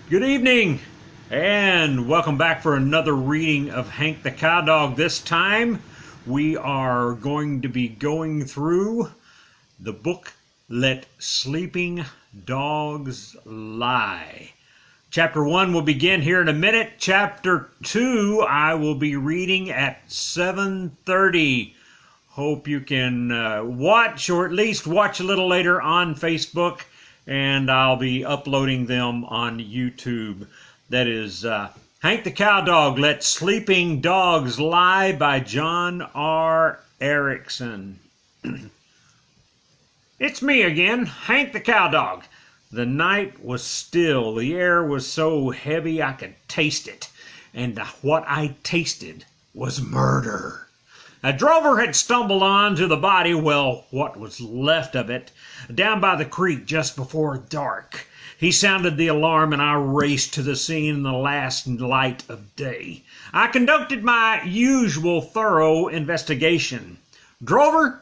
Good evening, and welcome back for another reading of Hank the Cowdog. This time, we are going to be going through the book Let Sleeping Dogs Lie. Chapter 1 will begin here in a minute. Chapter 2, I will be reading at 7:30. Hope you can watch, or at least watch a little later on Facebook, and I'll be uploading them on YouTube. That is Hank the Cowdog, Let Sleeping Dogs Lie by John R. Erickson. It's me again, Hank the Cowdog. The night was still. The air was so heavy I could taste it. And what I tasted was murder. A drover had stumbled on to the body, well, what was left of it, down by the creek just before dark. He sounded the alarm and I raced to the scene in the last light of day. I conducted my usual thorough investigation. "Drover,"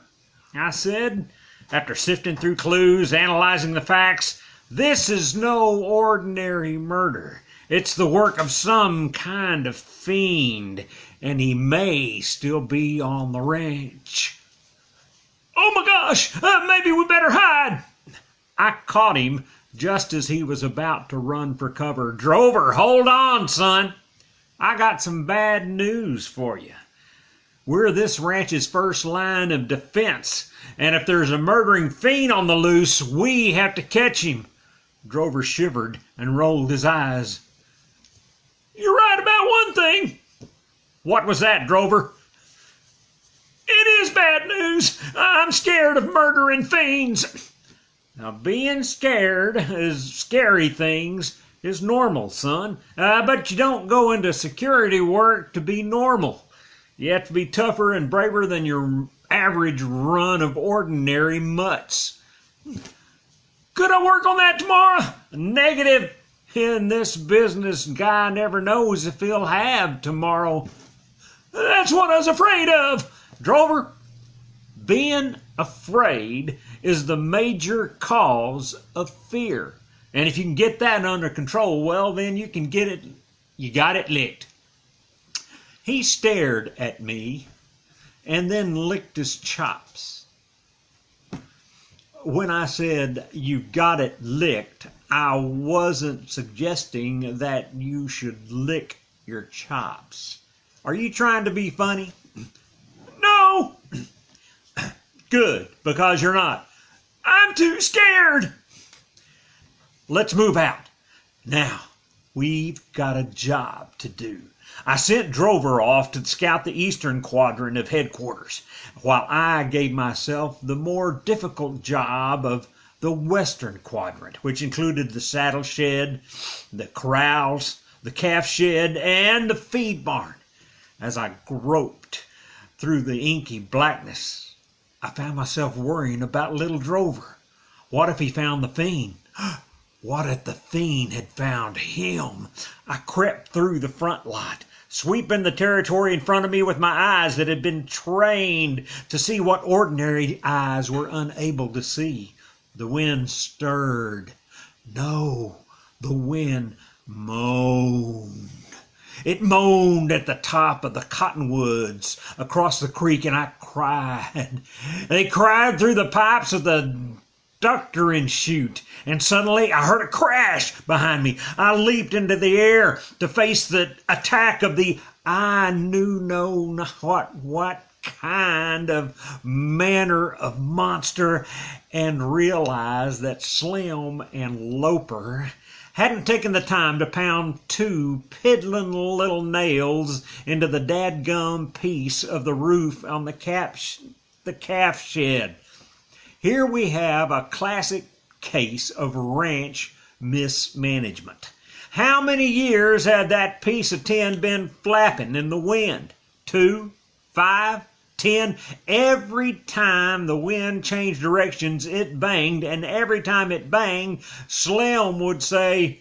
I said, after sifting through clues, analyzing the facts, "this is no ordinary murder. It's the work of some kind of fiend, and he may still be on the ranch." "Oh my gosh, maybe we better hide." I caught him just as he was about to run for cover. "Drover, hold on, son. I got some bad news for you. We're this ranch's first line of defense, and if there's a murdering fiend on the loose, we have to catch him." Drover shivered and rolled his eyes. "You're right about one thing." "What was that, Drover?" "It is bad news. I'm scared of murdering fiends." Now, being scared of scary things is normal, son. But you don't go into security work to be normal. You have to be tougher and braver than your average run of ordinary mutts. "Could I work on that tomorrow?" "Negative. In this business, guy never knows if he'll have tomorrow." "That's what I was afraid of." "Drover, being afraid is the major cause of fear. And if you can get that under control, well, then you got it licked." He stared at me and then licked his chops. When I said, "You've got it licked," I wasn't suggesting that you should lick your chops. Are you trying to be funny? "No." "Good, because you're not." "I'm too scared." "Let's move out. Now, we've got a job to do." I sent Drover off to scout the eastern quadrant of headquarters, while I gave myself the more difficult job of the western quadrant, which included the saddle shed, the corrals, the calf shed, and the feed barn. As I groped through the inky blackness, I found myself worrying about little Drover. What if he found the fiend? What if the fiend had found him? I crept through the front lot, sweeping the territory in front of me with my eyes that had been trained to see what ordinary eyes were unable to see. The wind stirred. No, the wind moaned. It moaned at the top of the cottonwoods across the creek, and I cried. They cried through the pipes of the ductoring chute, and suddenly I heard a crash behind me. I leaped into the air to face the attack of the I knew not what kind of manner of monster, and realized that Slim and Loper hadn't taken the time to pound two piddling little nails into the dadgum piece of the roof on the calf shed. Here we have a classic case of ranch mismanagement. How many years had that piece of tin been flapping in the wind? 2, 5, 10. Every time the wind changed directions, it banged, and every time it banged, Slim would say,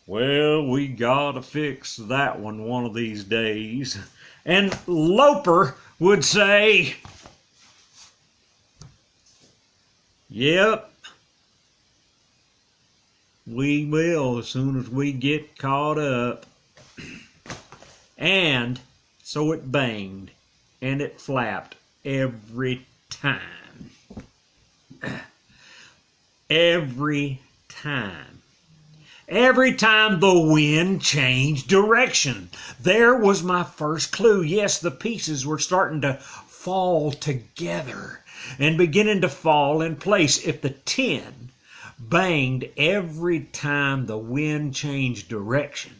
"Well, we gotta fix that one of these days." And Loper would say, "Yep, We will as soon as we get caught up. And so it banged and it flapped every time. Every time. Every time the wind changed direction. There was my first clue. Yes, the pieces were starting to fall together and beginning to fall in place. If the tin banged every time the wind changed direction,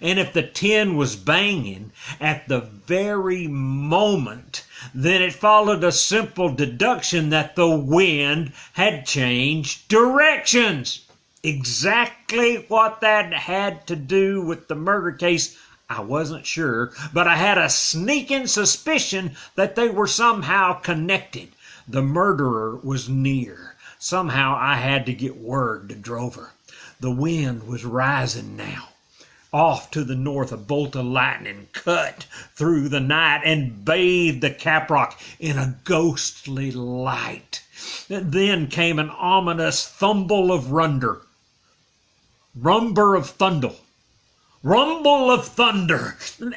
and if the tin was banging at the very moment, then it followed a simple deduction that the wind had changed directions. Exactly what that had to do with the murder case, I wasn't sure, but I had a sneaking suspicion that they were somehow connected. The murderer was near. Somehow I had to get word to Drover. The wind was rising now. Off to the north, a bolt of lightning cut through the night and bathed the caprock in a ghostly light. Then came an ominous thumble of rumble of thunder,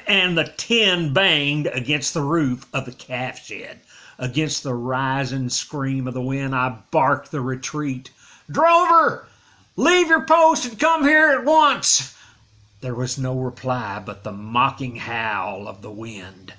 and the tin banged against the roof of the calf shed. Against the rising scream of the wind, I barked the retreat. "Drover, leave your post and come here at once." There was no reply but the mocking howl of the wind.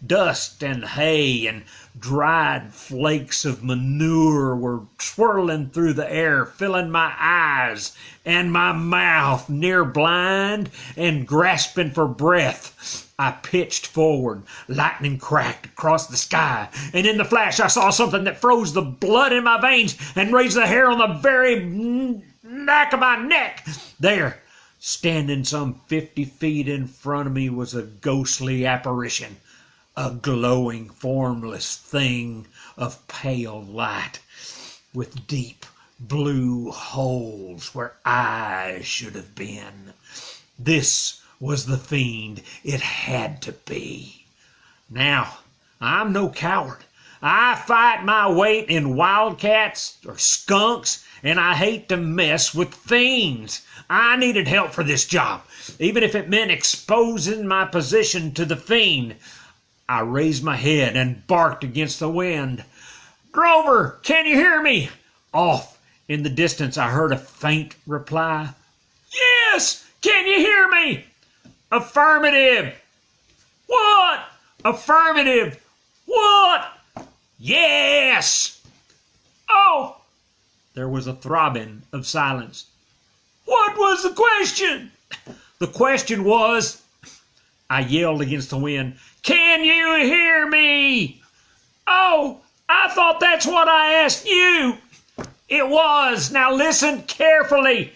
Dust and hay and dried flakes of manure were swirling through the air, filling my eyes and my mouth. Near blind and grasping for breath, I pitched forward. Lightning cracked across the sky, and in the flash I saw something that froze the blood in my veins and raised the hair on the very back of my neck. There, standing some 50 feet in front of me, was a ghostly apparition. A glowing, formless thing of pale light, with deep blue holes where eyes should have been. This was the fiend. It had to be. Now, I'm no coward. I fight my weight in wildcats or skunks, and I hate to mess with fiends. I needed help for this job, even if it meant exposing my position to the fiend. I raised my head and barked against the wind. "Drover, can you hear me?" Off in the distance I heard a faint reply. "Yes, can you hear me?" "Affirmative." "What?" "Affirmative." "What?" "Yes." "Oh." There was a throbbing of silence. "What was the question?" "The question was," I yelled against the wind, "can you hear me?" "Oh, I thought that's what I asked you." "It was. Now listen carefully."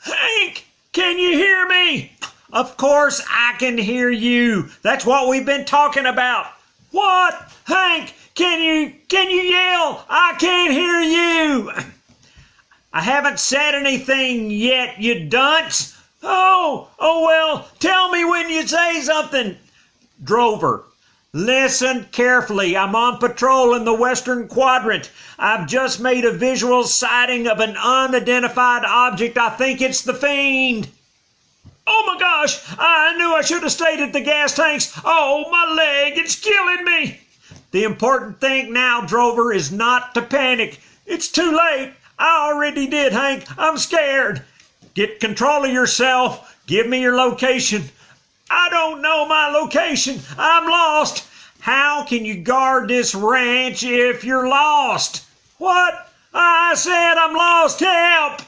"Hank, can you hear me?" "Of course I can hear you. That's what we've been talking about." "What? Hank, can you yell? I can't hear you." "I haven't said anything yet, you dunce." Oh, well, tell me when you say something." "Drover, listen carefully. I'm on patrol in the western quadrant. I've just made a visual sighting of an unidentified object. I think it's the fiend." "Oh my gosh, I knew I should have stayed at the gas tanks. Oh, my leg, it's killing me." "The important thing now, Drover, is not to panic. It's too late. I already did, Hank. I'm scared." "Get control of yourself. Give me your location." "I don't know my location. I'm lost." "How can you guard this ranch if you're lost?" "What? I said I'm lost. Help."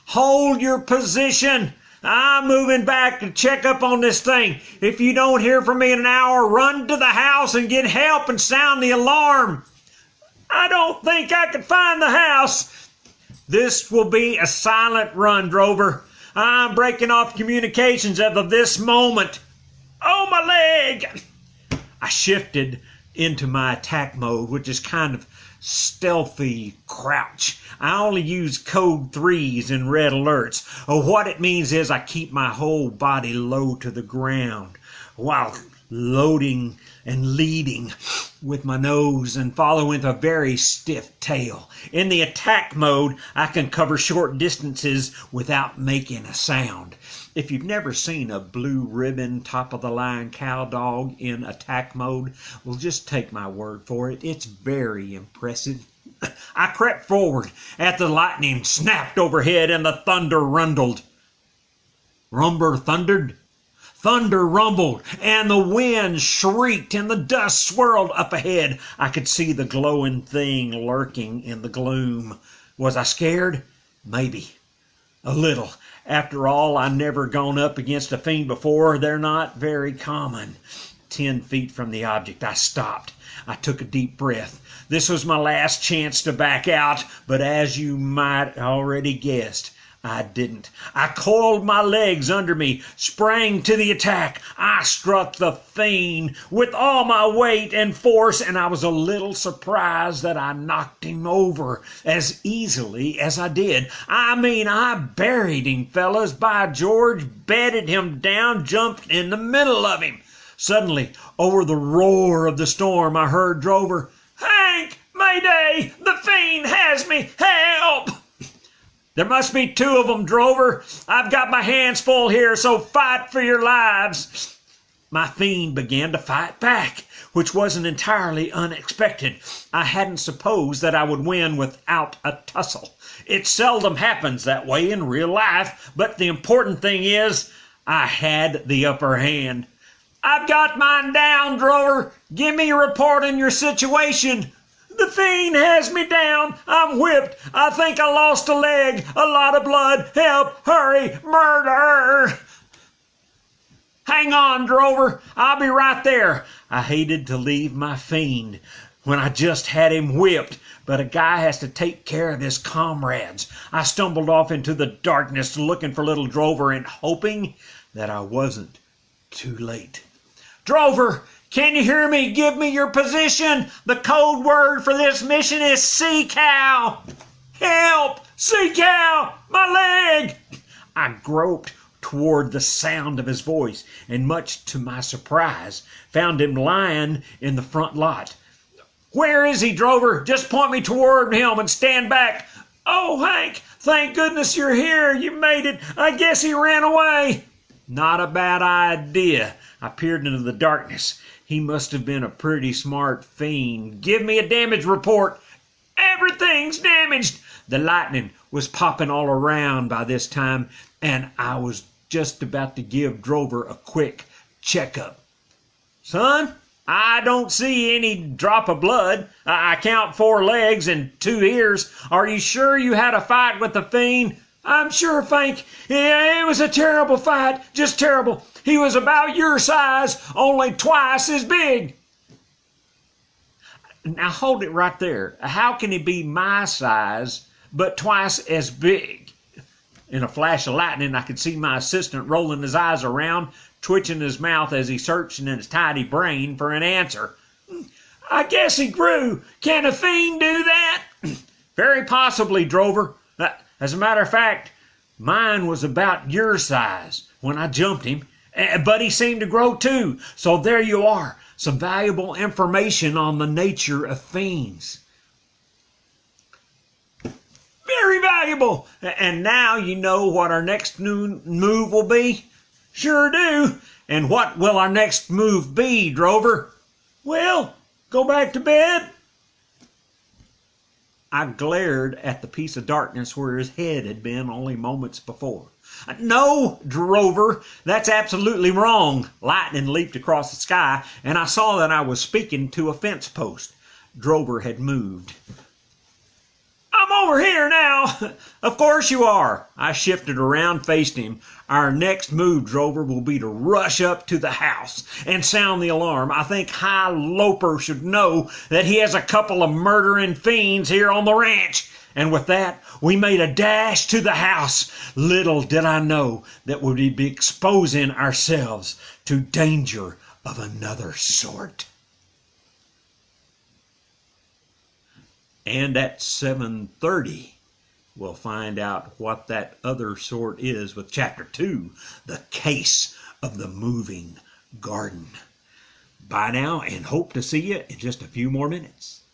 "Hold your position. I'm moving back to check up on this thing. If you don't hear from me in an hour, run to the house and get help and sound the alarm." "I don't think I can find the house." "This will be a silent run, Drover. I'm breaking off communications as of this moment." "Oh, my leg." I shifted into my attack mode, which is kind of stealthy crouch. I only use code 3s in red alerts. What it means is I keep my whole body low to the ground while loading and leading with my nose and follow with a very stiff tail. In the attack mode, I can cover short distances without making a sound. If you've never seen a blue ribbon top-of-the-line Cowdog in attack mode, well, just take my word for it. It's very impressive. I crept forward as the lightning snapped overhead and the thunder rumbled. Thunder rumbled, and the wind shrieked, and the dust swirled up ahead. I could see the glowing thing lurking in the gloom. Was I scared? Maybe. A little. After all, I'd never gone up against a fiend before. They're not very common. 10 feet from the object, I stopped. I took a deep breath. This was my last chance to back out, but as you might already guessed, I didn't. I coiled my legs under me, sprang to the attack. I struck the fiend with all my weight and force, and I was a little surprised that I knocked him over as easily as I did. I buried him, fellas. By George, bedded him down, jumped in the middle of him. Suddenly, over the roar of the storm, I heard Drover, "Hank, Mayday! The fiend has me! Help!" "There must be 2 of them, Drover. I've got my hands full here, so fight for your lives." My fiend began to fight back, which wasn't entirely unexpected. I hadn't supposed that I would win without a tussle. It seldom happens that way in real life, but the important thing is I had the upper hand. "I've got mine down, Drover. Give me a report on your situation." "The fiend has me down. I'm whipped. I think I lost a leg. A lot of blood. Help! Hurry! Murder!" "Hang on, Drover. I'll be right there." I hated to leave my fiend when I just had him whipped, but a guy has to take care of his comrades. I stumbled off into the darkness looking for little Drover and hoping that I wasn't too late. "Drover! Can you hear me? Give me your position. The code word for this mission is Sea Cow." "Help! Sea Cow! My leg!" I groped toward the sound of his voice, and much to my surprise, found him lying in the front lot. "Where is he, Drover? Just point me toward him and stand back." "Oh, Hank, thank goodness you're here. You made it. I guess he ran away." Not a bad idea. I peered into the darkness. He must have been a pretty smart fiend. "Give me a damage report." "Everything's damaged." The lightning was popping all around by this time, and I was just about to give Drover a quick checkup. "Son, I don't see any drop of blood. I count 4 legs and 2 ears. Are you sure you had a fight with the fiend?" "I'm sure, Frank. It was a terrible fight. Just terrible. He was about your size, only twice as big." Now hold it right there. How can he be my size, but twice as big? In a flash of lightning, I could see my assistant rolling his eyes around, twitching his mouth as he searched in his tiny brain for an answer. "I guess he grew. Can a fiend do that?" "Very possibly, Drover. As a matter of fact, mine was about your size when I jumped him, but he seemed to grow too. So there you are, some valuable information on the nature of fiends." "Very valuable. And now you know what our next move will be?" "Sure do." "And what will our next move be, Drover?" "Well, go back to bed." I glared at the piece of darkness where his head had been only moments before. "No, Drover, that's absolutely wrong." Lightning leaped across the sky, and I saw that I was speaking to a fence post. Drover had moved. "I'm over here now." "Of course you are." I shifted around, faced him. "Our next move, Drover, will be to rush up to the house and sound the alarm. I think High Loper should know that he has a couple of murdering fiends here on the ranch." And with that, we made a dash to the house. Little did I know that we would be exposing ourselves to danger of another sort. And at 7:30, we'll find out what that other sort is with Chapter 2, The Case of the Moving Garden. Bye now, and hope to see you in just a few more minutes.